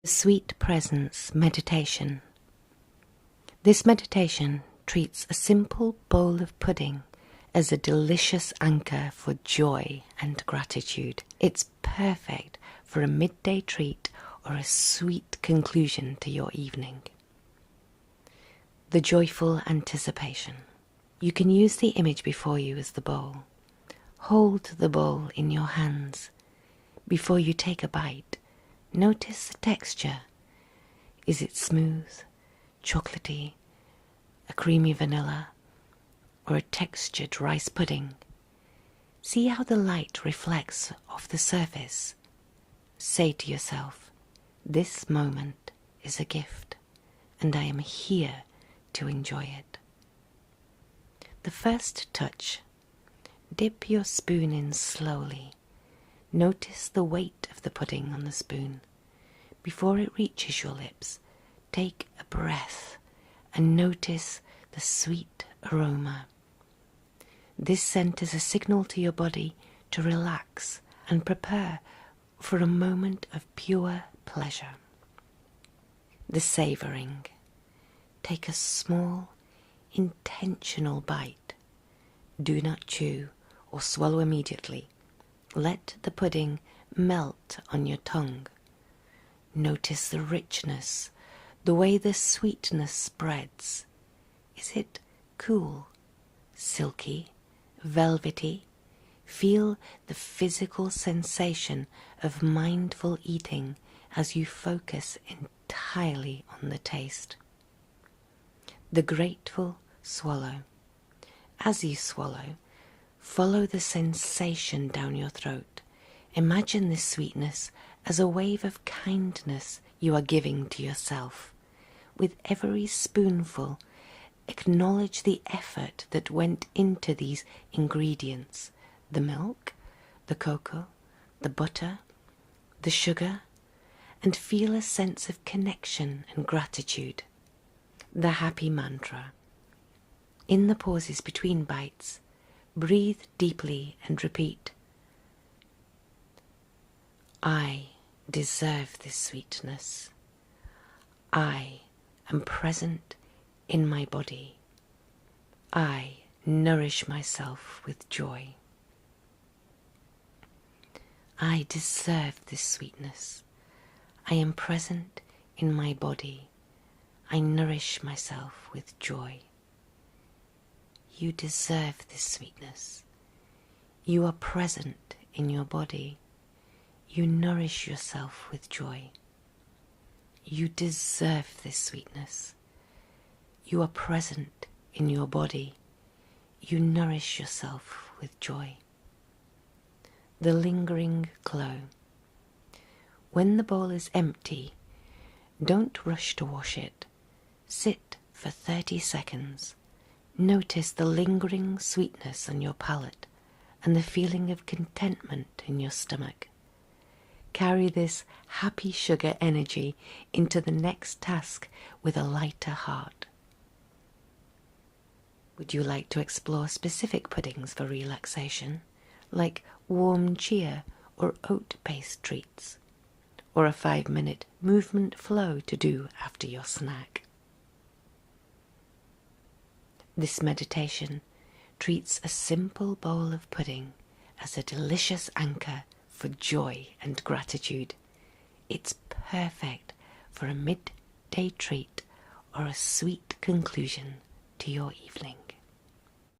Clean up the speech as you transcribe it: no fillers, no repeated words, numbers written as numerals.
Sweet Presence Meditation. This meditation treats a simple bowl of pudding as a delicious anchor for joy and gratitude. It's perfect for a midday treat or a sweet conclusion to your evening. The joyful anticipation. You can use the image before you as the bowl. Hold the bowl in your hands. Before you take a bite, notice the texture. Is it smooth, chocolatey, a creamy vanilla, or a textured rice pudding? See how the light reflects off the surface. Say to yourself, this moment is a gift, and I am here to enjoy it. The first touch. Dip your spoon in slowly. Notice the weight of the pudding on the spoon. Before it reaches your lips, take a breath and notice the sweet aroma. This scent is a signal to your body to relax and prepare for a moment of pure pleasure. The savouring. Take a small, intentional bite. Do not chew or swallow immediately. Let the pudding melt on your tongue. Notice the richness, the way the sweetness spreads. Is it cool, silky, velvety? Feel the physical sensation of mindful eating as you focus entirely on the taste. The grateful swallow. As you swallow, follow the sensation down your throat. Imagine this sweetness as a wave of kindness you are giving to yourself. With every spoonful, acknowledge the effort that went into these ingredients: the milk, the cocoa, the butter, the sugar, and feel a sense of connection and gratitude. The happy mantra. In the pauses between bites, breathe deeply and repeat, I deserve this sweetness. I am present in my body. I nourish myself with joy. I deserve this sweetness. I am present in my body. I nourish myself with joy. You deserve this sweetness. You are present in your body. You nourish yourself with joy. You deserve this sweetness. You are present in your body. You nourish yourself with joy. The lingering glow. When the bowl is empty, don't rush to wash it. Sit for 30 seconds. Notice the lingering sweetness on your palate and the feeling of contentment in your stomach. Carry this happy sugar energy into the next task with a lighter heart. Would you like to explore specific puddings for relaxation, like warm chia or oat-based treats, or a 5-minute movement flow to do after your snack? This meditation treats a simple bowl of pudding as a delicious anchor for joy and gratitude. It's perfect for a midday treat or a sweet conclusion to your evening.